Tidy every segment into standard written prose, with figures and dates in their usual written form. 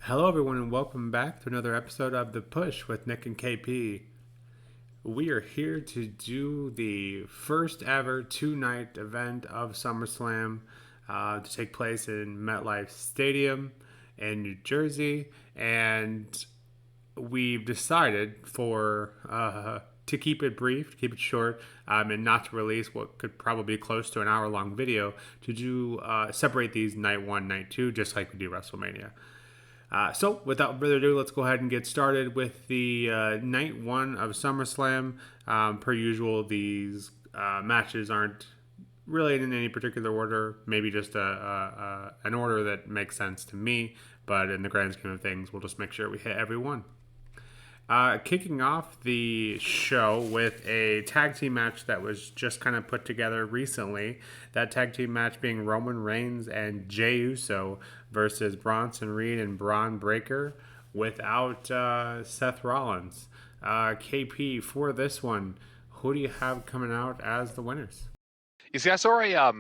Hello, everyone, and welcome back to another episode of The Push with Nick and KP. We are here to do the first ever two-night event of SummerSlam to take place in MetLife Stadium in New Jersey, and we've decided to keep it brief, to keep it short, and not to release what could probably be close to an hour-long video to do separate these night one, night two, just like we do WrestleMania. So, without further ado, let's go ahead and get started with the night one of SummerSlam. Per usual, these matches aren't really in any particular order, maybe just an order that makes sense to me, but in the grand scheme of things, we'll just make sure we hit every one. Kicking off the show with a tag team match that was just kind of put together recently. That tag team match being Roman Reigns and Jey Uso versus Bronson Reed and Braun Breaker without Seth Rollins. KP, for this one, who do you have coming out as the winners? You see, I saw a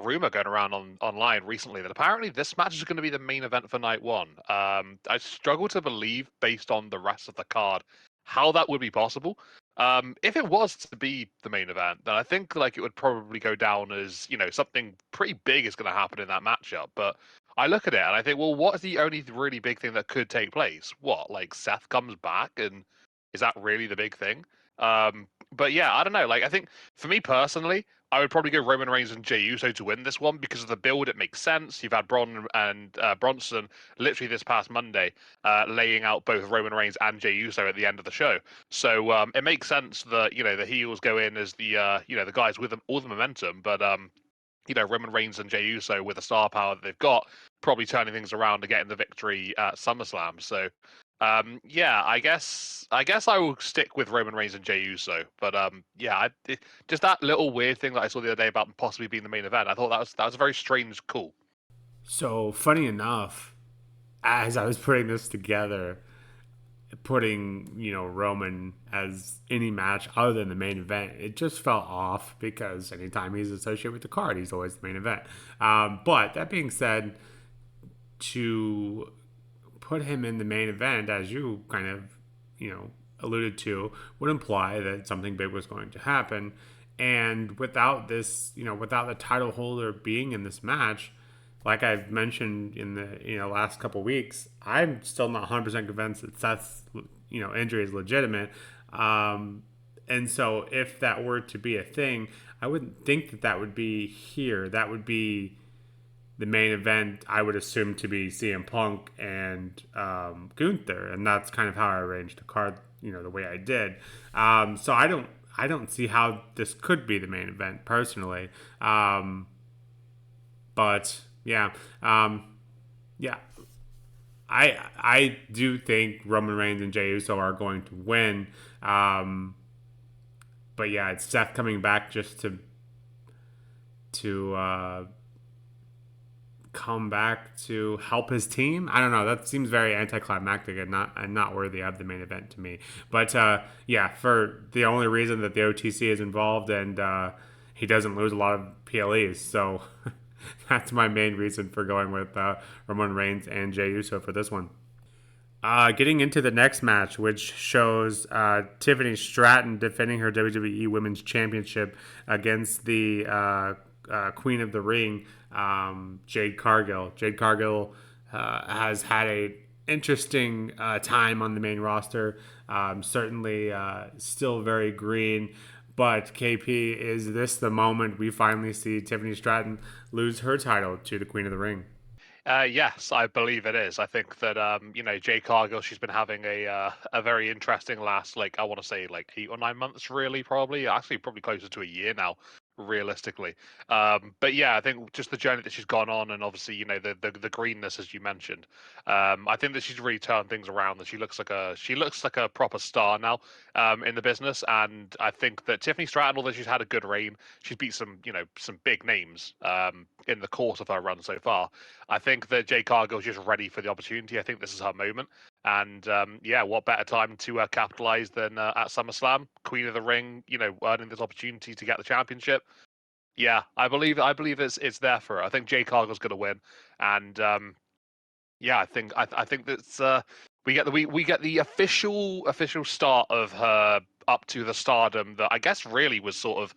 rumor going around online recently that apparently this match is going to be the main event for night one. I struggle to believe, based on the rest of the card, how that would be possible. If it was to be the main event, then I think like it would probably go down as something pretty big is going to happen in that matchup. But I look at it and I think, well, what is the only really big thing that could take place? What, like Seth comes back, and is that really the big thing? But yeah, I don't know. Like I think for me personally, I would probably go Roman Reigns and Jey Uso to win this one because of the build. It makes sense. You've had Bron and Bronson literally this past Monday laying out both Roman Reigns and Jey Uso at the end of the show. So it makes sense that the heels go in as the guys with all the momentum, but Roman Reigns and Jey Uso with the star power that they've got, probably turning things around and getting the victory at SummerSlam. So yeah, I guess I will stick with Roman Reigns and Jey Uso. But yeah, just that little weird thing that I saw the other day about them possibly being the main event. I thought that was a very strange call. So, funny enough, as I was putting this together, putting Roman as any match other than the main event, it just felt off because anytime he's associated with the card, he's always the main event. But that being said, to put him in the main event, as you kind of alluded to, would imply that something big was going to happen. And without this, without the title holder being in this match, like I've mentioned in the last couple weeks, I'm still not 100% convinced that Seth's injury is legitimate. And so if that were to be a thing, I wouldn't think that would be here. That would be the main event. I would assume to be CM Punk and Gunther, and that's kind of how I arranged the card. The way I did. So I don't see how this could be the main event personally. But yeah, yeah. I do think Roman Reigns and Jey Uso are going to win. But yeah, it's Seth coming back just to come back to help his team. I don't know. That seems very anticlimactic and not worthy of the main event to me. But yeah, for the only reason that the OTC is involved and he doesn't lose a lot of PLEs, so that's my main reason for going with Roman Reigns and Jey Uso for this one. Getting into the next match, which shows Tiffany Stratton defending her WWE Women's Championship against the Queen of the Ring, Jade Cargill. Jade Cargill has had a interesting time on the main roster. Certainly, still very green. But KP, is this the moment we finally see Tiffany Stratton lose her title to the Queen of the Ring? Yes, I believe it is. I think that Jay Cargill, she's been having a very interesting last, like, I want to say like 8 or 9 months, really, probably actually probably closer to a year now, realistically. But yeah, I think just the journey that she's gone on, and obviously the greenness as you mentioned. I think that she's really turned things around. That she looks like a proper star now in the business, and I think that Tiffany Stratton, although she's had a good reign, she's beat some big names in the course of her run so far. I think that Jay Cargill's just ready for the opportunity. I think this is her moment. And yeah, what better time to capitalize than at SummerSlam, Queen of the Ring, earning this opportunity to get the championship. Yeah, I believe it's there for her. I think Jay Cargill's going to win, and Yeah, I think that's we get the official start of her up to the stardom that I guess really was sort of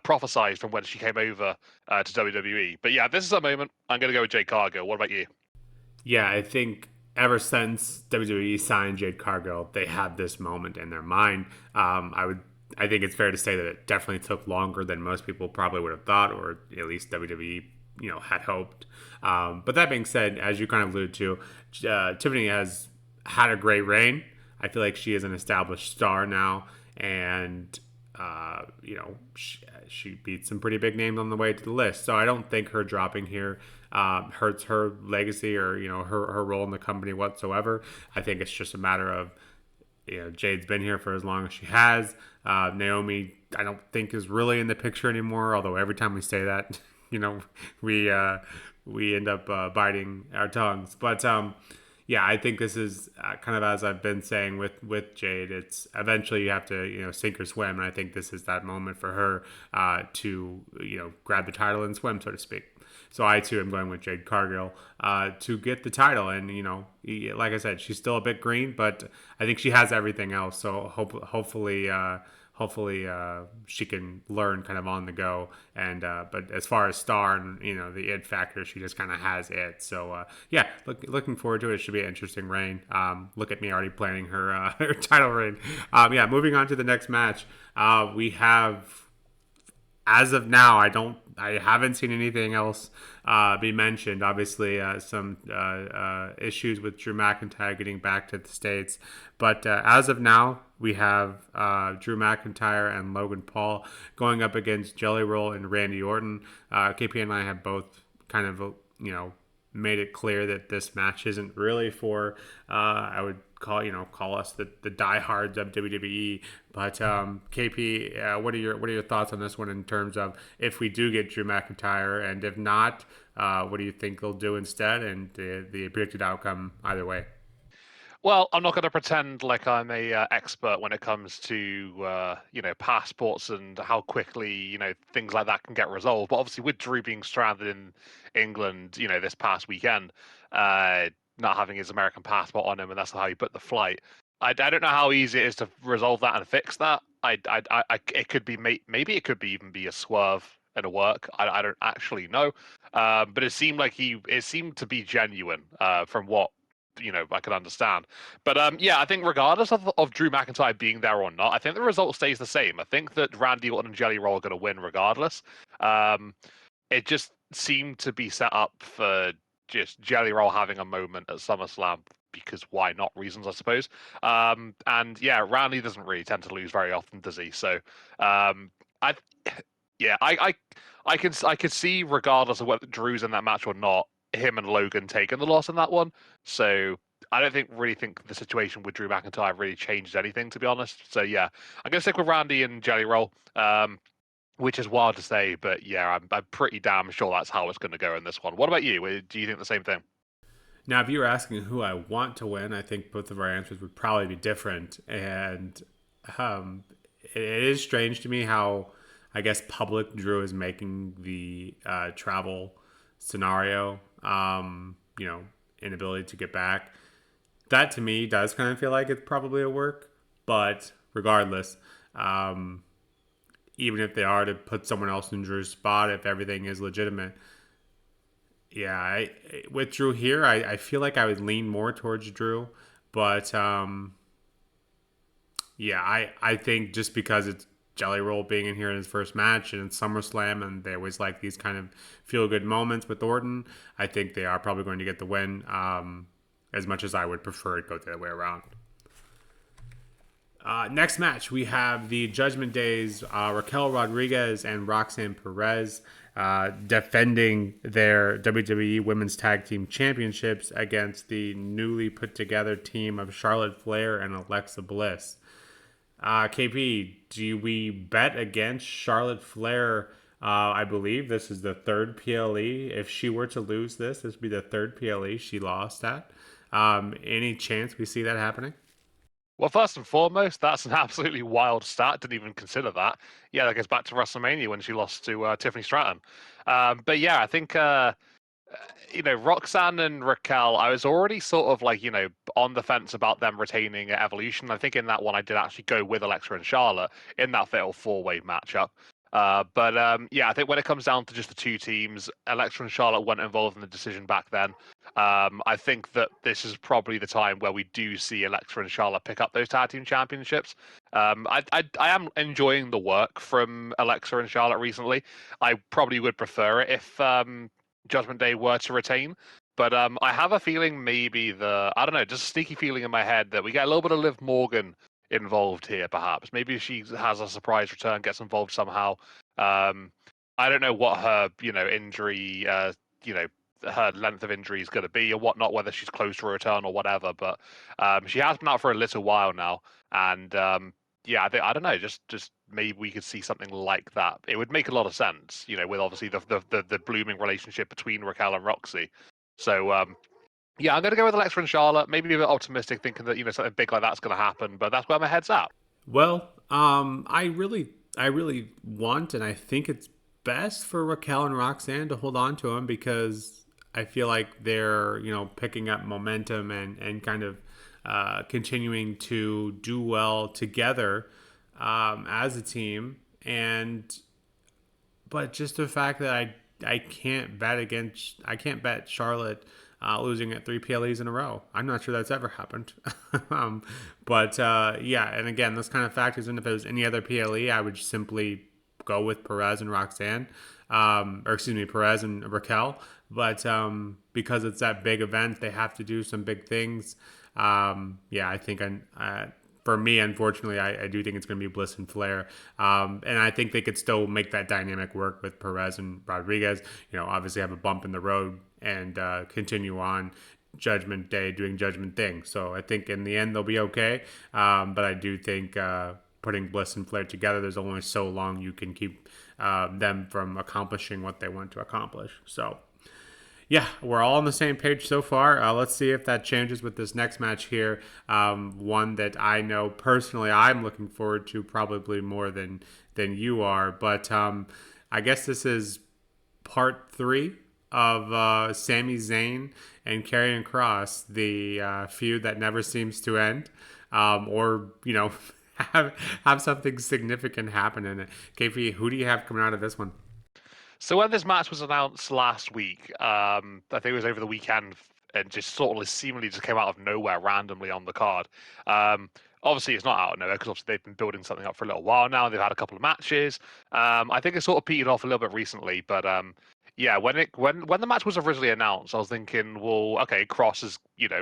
prophesized from when she came over to WWE. But yeah, this is a moment. I'm going to go with Jade Cargill. What about you? Yeah, I think ever since WWE signed Jade Cargill, they had this moment in their mind. I think it's fair to say that it definitely took longer than most people probably would have thought, or at least WWE, had hoped. But that being said, as you kind of alluded to, Tiffany has had a great reign. I feel like she is an established star now, and she beat some pretty big names on the way to the list. So I don't think her dropping here hurts her legacy or her role in the company whatsoever. I think it's just a matter of Jade's been here for as long as she has. Naomi, I don't think is really in the picture anymore. Although every time we say that, we end up biting our tongues. But yeah, I think this is kind of as I've been saying with Jade. It's eventually you have to sink or swim, and I think this is that moment for her to grab the title and swim, so to speak. So I too am going with Jade Cargill to get the title, and like I said, she's still a bit green, but I think she has everything else. So hopefully she can learn kind of on the go. And but as far as star and the it factor, she just kind of has it. So yeah, looking forward to it. It should be an interesting reign. Look at me already planning her her title reign. Yeah, moving on to the next match. We have, as of now, I haven't seen anything else be mentioned. Obviously, some issues with Drew McIntyre getting back to the States. But as of now, we have Drew McIntyre and Logan Paul going up against Jelly Roll and Randy Orton. KP and I have both kind of, made it clear that this match isn't really for, I would call us the diehards of WWE. But KP, what are your thoughts on this one in terms of if we do get Drew McIntyre, and if not, what do you think they'll do instead, and the predicted outcome either way? Well, I'm not going to pretend like I'm a expert when it comes to passports and how quickly things like that can get resolved. But obviously, with Drew being stranded in England, this past weekend, not having his American passport on him, and that's how he booked the flight. I don't know how easy it is to resolve that and fix that. It could be maybe it could be even be a swerve and a work. I don't actually know, but it seemed like it seemed to be genuine from what I can understand. But yeah, I think regardless of Drew McIntyre being there or not, I think the result stays the same. I think that Randy Orton and Jelly Roll are going to win regardless. It just seemed to be set up for just Jelly Roll having a moment at SummerSlam, because why not reasons, I suppose. And yeah, Randy doesn't really tend to lose very often, does he? So I yeah, I could see, regardless of whether Drew's in that match or not, him and Logan taking the loss in that one. So I don't really think the situation with Drew McIntyre really changed anything, to be honest. So yeah, I'm gonna stick with Randy and Jelly Roll, which is wild to say, but yeah, I'm pretty damn sure that's how it's going to go in this one. What about you? Do you think the same thing? Now, if you were asking who I want to win, I think both of our answers would probably be different. And it is strange to me how, I guess, public Drew is making the travel scenario, inability to get back. That to me does kind of feel like it's probably a work. But regardless, even if they are to put someone else in Drew's spot, if everything is legitimate, yeah, with Drew here, I feel like I would lean more towards Drew, but yeah, I think just because it's Jelly Roll being in here in his first match and it's SummerSlam, and they always like these kind of feel good moments with Orton, I think they are probably going to get the win. As much as I would prefer it go the other way around. Next match, we have the Judgment Days, Raquel Rodriguez and Roxanne Perez defending their WWE Women's Tag Team Championships against the newly put together team of Charlotte Flair and Alexa Bliss. KP, do we bet against Charlotte Flair? I believe this is the third PLE. If she were to lose this would be the third PLE she lost at. Any chance we see that happening? Well, first and foremost, that's an absolutely wild stat. Didn't even consider that. Yeah, that goes back to WrestleMania when she lost to Tiffany Stratton. But yeah, I think Roxanne and Raquel, I was already sort of like, on the fence about them retaining at Evolution. I think in that one, I did actually go with Alexa and Charlotte in that fatal four-way matchup. But yeah, I think when it comes down to just the two teams, Alexa and Charlotte weren't involved in the decision back then. I think that this is probably the time where we do see Alexa and Charlotte pick up those tag team championships. I am enjoying the work from Alexa and Charlotte recently. I probably would prefer it if Judgment Day were to retain. But I have a feeling maybe I don't know, just a sneaky feeling in my head that we get a little bit of Liv Morgan involved here, perhaps. Maybe if she has a surprise return, gets involved somehow. I don't know what her, injury, her length of injury is going to be or whatnot, whether she's close to a return or whatever. But she has been out for a little while now. And yeah, I don't know, just maybe we could see something like that. It would make a lot of sense, with obviously the blooming relationship between Raquel and Roxy. So yeah, I'm going to go with Alexa and Charlotte. Maybe a bit optimistic, thinking that something big like that's going to happen. But that's where my head's at. Well, I really want, and I think it's best for Raquel and Roxanne to hold on to him because I feel like they're picking up momentum and kind of continuing to do well together as a team. But just the fact that I can't bet Charlotte losing at 3 PLEs in a row. I'm not sure that's ever happened. But yeah, and again, this kind of factors in. If it was any other PLE, I would simply go with Perez and Roxanne, or excuse me, Perez and Raquel. But because it's that big event, they have to do some big things. Yeah, I think for me, unfortunately, I do think it's going to be Bliss and Flair. And I think they could still make that dynamic work with Perez and Rodriguez. Obviously have a bump in the road and continue on Judgment Day doing Judgment things. So I think in the end they'll be okay. But I do think putting Bliss and Flair together, there's only so long you can keep them from accomplishing what they want to accomplish. So yeah, we're all on the same page so far. Let's see if that changes with this next match here. One that I know personally I'm looking forward to probably more than you are. But I guess this is part 3 of Sami Zayn and Karrion Kross, the feud that never seems to end, or have something significant happen in it. KP, who do you have coming out of this one? So when this match was announced last week, I think it was over the weekend, and just sort of seemingly just came out of nowhere randomly on the card. Obviously, it's not out of nowhere because obviously they've been building something up for a little while now. They've had a couple of matches. I think it sort of petered off a little bit recently, but yeah, when the match was originally announced, I was thinking, well, okay, Kross is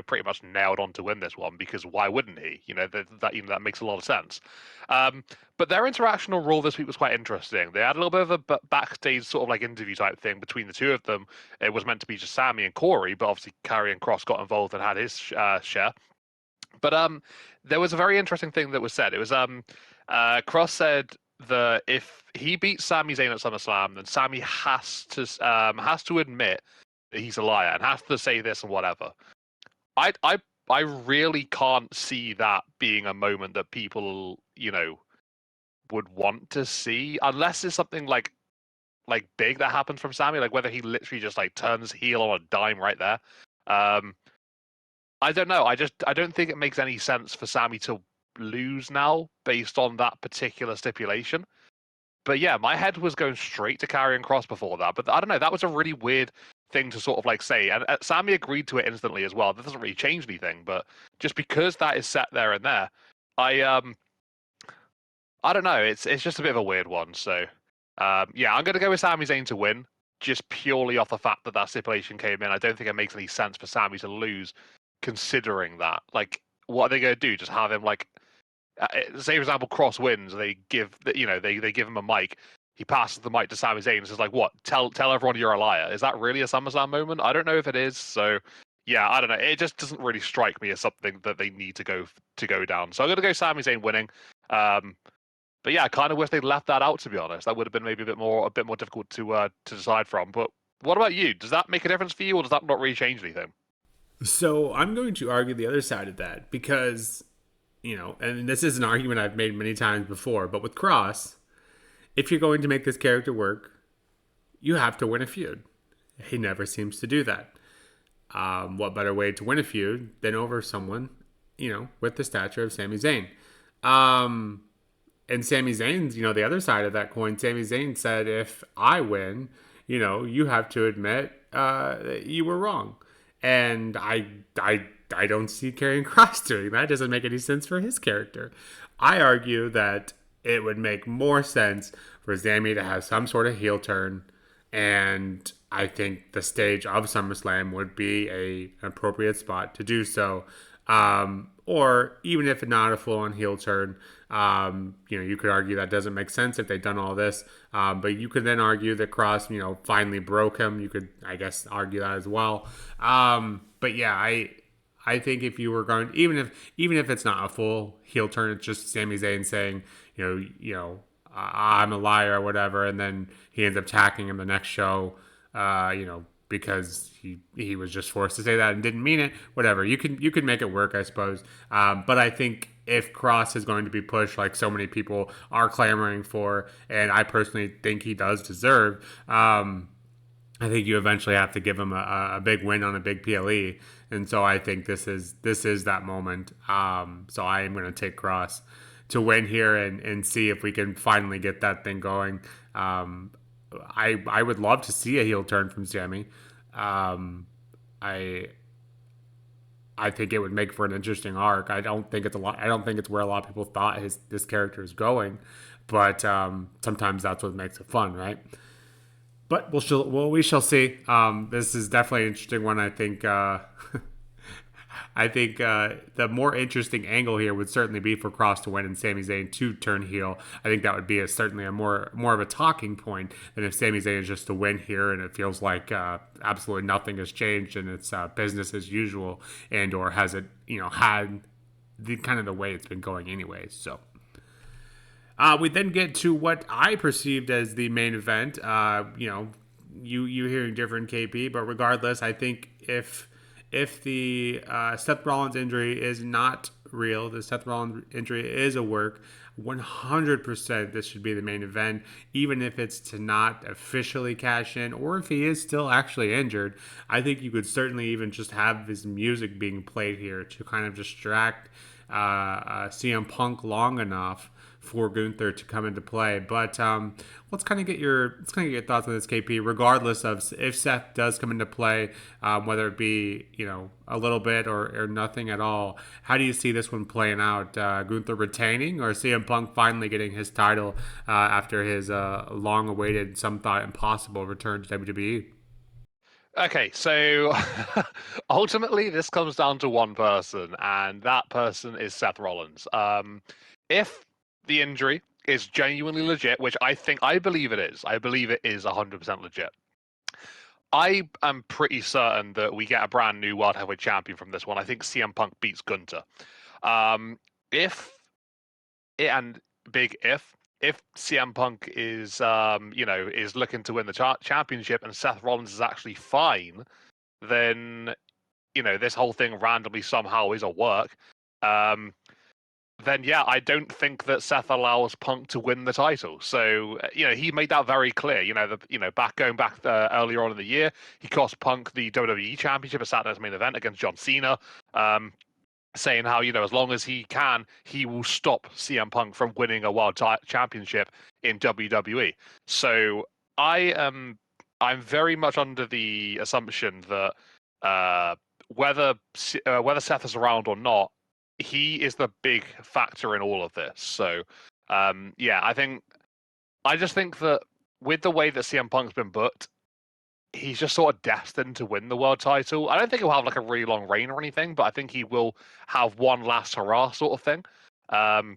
pretty much nailed on to win this one because why wouldn't he? That makes a lot of sense. But their interaction on Raw this week was quite interesting. They had a little bit of a backstage sort of like interview type thing between the two of them. It was meant to be just Sami and Corey, but obviously Karrion Kross got involved and had his share. But there was a very interesting thing that was said. It was Kross said that if he beats Sami Zayn at SummerSlam, then Sami has to admit that he's a liar and has to say this and whatever. I really can't see that being a moment that people would want to see unless it's something like big that happens from Sami, like whether he literally just like turns heel on a dime right there. I don't know. I don't think it makes any sense for Sami to lose now based on that particular stipulation. But yeah, my head was going straight to Karrion Kross before that. But I don't know. That was a really weird thing to sort of like say. And Sami agreed to it instantly as well. That doesn't really change anything. But just because that is set there and there, I don't know. It's just a bit of a weird one. So yeah, I'm going to go with Sami Zayn to win, just purely off the fact that that stipulation came in. I don't think it makes any sense for Sami to lose, considering that. Like, what are they going to do? Just have him like, say for example, Kross wins. They give they give him a mic. He passes the mic to Sami Zayn and says like, "What? Tell everyone you're a liar." Is that really a SummerSlam moment? I don't know if it is. So yeah, I don't know. It just doesn't really strike me as something that they need to go down. So I'm going to go Sami Zayn winning. But yeah, I kind of wish they'd left that out, to be honest. That would have been maybe a bit more difficult to decide from. But what about you? Does that make a difference for you, or does that not really change anything? So I'm going to argue the other side of that because, and this is an argument I've made many times before, but with Kross, if you're going to make this character work, you have to win a feud. He never seems to do that. What better way to win a feud than over someone, with the stature of Sami Zayn? Um, and Sami Zayn's, the other side of that coin, Sami Zayn said, if I win, you have to admit that you were wrong. And I don't see Karrion Kross doing that. It doesn't make any sense for his character. I argue that it would make more sense for Sami to have some sort of heel turn, and I think the stage of SummerSlam would be an appropriate spot to do so. Or even if not a full-on heel turn, you could argue that doesn't make sense if they've done all this. But you could then argue that Kross, finally broke him. You could, I guess, argue that as well. But yeah, I think if you were going, even if it's not a full heel turn, it's just Sami Zayn saying, I'm a liar or whatever, and then he ends up attacking him the next show, because he was just forced to say that and didn't mean it. Whatever, you can make it work, I suppose. But I think if Kross is going to be pushed like so many people are clamoring for, and I personally think he does deserve, I think you eventually have to give him a big win on a big PLE, and so I think this is that moment. So I am going to take Kross to win here and see if we can finally get that thing going. I would love to see a heel turn from Sami. I think it would make for an interesting arc. I don't think it's where a lot of people thought this character is going, but sometimes that's what makes it fun, right? But we shall see. This is definitely an interesting one. I think. I think the more interesting angle here would certainly be for Kross to win and Sami Zayn to turn heel. I think that would be certainly a more of a talking point than if Sami Zayn is just to win here and it feels like absolutely nothing has changed and it's business as usual, and or has it had the kind of the way it's been going anyways. So. We then get to what I perceived as the main event. You hearing different, KP, but regardless, I think if the Seth Rollins injury is not real, the Seth Rollins injury is a work, 100% this should be the main event, even if it's to not officially cash in or if he is still actually injured. I think you could certainly even just have his music being played here to kind of distract CM Punk long enough for Gunther to come into play. But let's kind of get your thoughts on this, KP. Regardless of if Seth does come into play, whether it be a little bit or nothing at all, how do you see this one playing out? Gunther retaining or CM Punk finally getting his title after his long-awaited, some thought impossible return to WWE? Okay, so ultimately this comes down to one person, and that person is Seth Rollins. If the injury is genuinely legit, which I believe it is. I believe it is 100% legit. I am pretty certain that we get a brand new World Heavyweight Champion from this one. I think CM Punk beats Gunther. If CM Punk is is looking to win the championship and Seth Rollins is actually fine, then this whole thing randomly somehow is a work. Then yeah, I don't think that Seth allows Punk to win the title. So he made that very clear. Going back earlier on in the year, he cost Punk the WWE Championship at Saturday's main event against John Cena, saying how as long as he can, he will stop CM Punk from winning a world championship in WWE. So I'm very much under the assumption that whether Seth is around or not, he is the big factor in all of this. So, I just think that with the way that CM Punk's been booked, he's just sort of destined to win the world title. I don't think he'll have like a really long reign or anything, but I think he will have one last hurrah sort of thing. To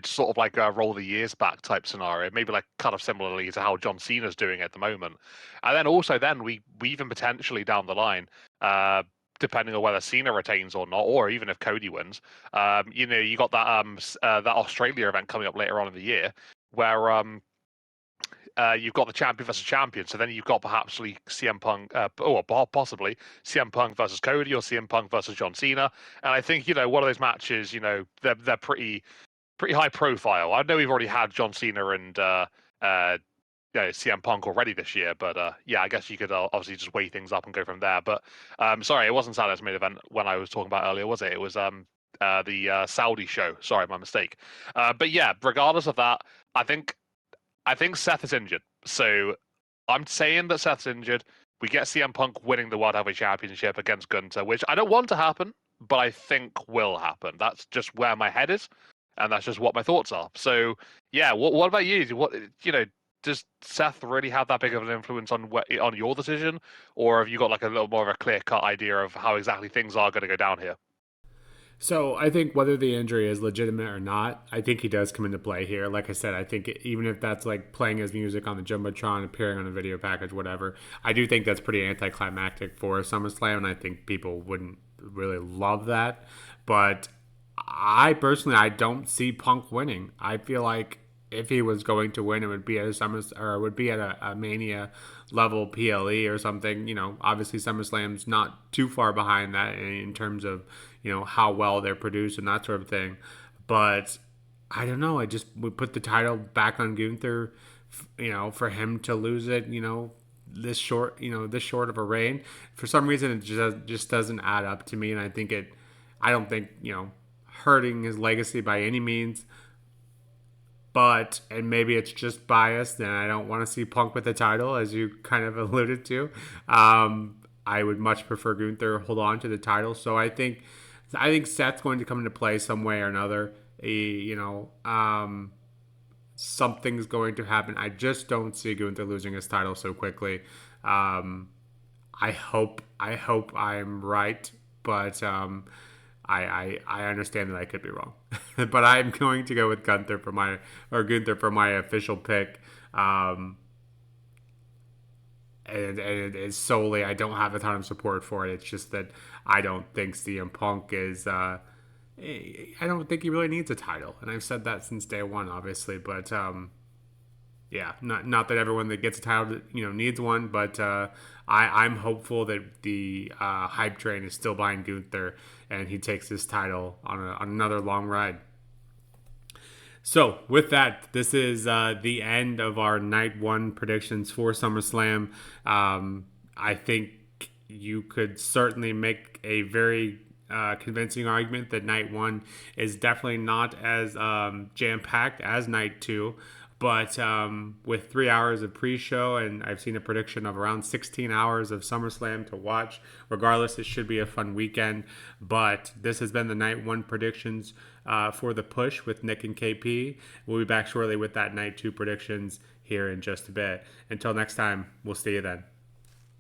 sort of like roll the years back type scenario, maybe like kind of similarly to how John Cena's doing at the moment. And then also we even potentially down the line, depending on whether Cena retains or not, or even if Cody wins, you got that Australia event coming up later on in the year, where you've got the champion versus champion. So then you've got perhaps CM Punk, or possibly CM Punk versus Cody, or CM Punk versus John Cena. And I think one of those matches, they're pretty high profile. I know we've already had John Cena and CM Punk already this year. But yeah, I guess you could obviously just weigh things up and go from there. But sorry, it wasn't Saturday's main event when I was talking about earlier, was it? It was the Saudi show. Sorry, my mistake. But yeah, regardless of that, I think Seth is injured. So I'm saying that Seth's injured. We get CM Punk winning the World Heavyweight Championship against Gunther, which I don't want to happen, but I think will happen. That's just where my head is, and that's just what my thoughts are. So yeah, what about you? Does Seth really have that big of an influence on your decision, or have you got like a little more of a clear cut idea of how exactly things are going to go down here? So I think whether the injury is legitimate or not, I think he does come into play here. Like I said, I think even if that's like playing his music on the Jumbotron, appearing on a video package, whatever, I do think that's pretty anticlimactic for SummerSlam, and I think people wouldn't really love that. But I personally, I don't see Punk winning. I feel like if he was going to win, it would be at a or it would be at a Mania level PLE or something. Obviously SummerSlam's not too far behind that in terms of how well they're produced and that sort of thing. But I don't know. I just would put the title back on Gunther, for him to lose it. This short of a reign. For some reason, it just doesn't add up to me, and I don't think hurting his legacy by any means. But, and maybe it's just biased and I don't want to see Punk with the title, as you kind of alluded to. I would much prefer Gunther hold on to the title. So I think Seth's going to come into play some way or another. Something's going to happen. I just don't see Gunther losing his title so quickly. I hope I'm right, but I understand that I could be wrong, but I'm going to go with Gunther for my official pick. And it is solely, I don't have a ton of support for it. It's just that I don't think CM Punk is. I don't think he really needs a title, and I've said that since day one, obviously. But yeah, not that everyone that gets a title needs one, but I'm hopeful that the hype train is still behind Gunther and he takes this title on another long ride. So with that, this is the end of our night one predictions for SummerSlam. I think you could certainly make a very convincing argument that night one is definitely not as jam-packed as night two. But with 3 hours of pre-show, and I've seen a prediction of around 16 hours of SummerSlam to watch. Regardless, it should be a fun weekend. But this has been the Night 1 predictions for The Push with Nick and KP. We'll be back shortly with that Night 2 predictions here in just a bit. Until next time, we'll see you then.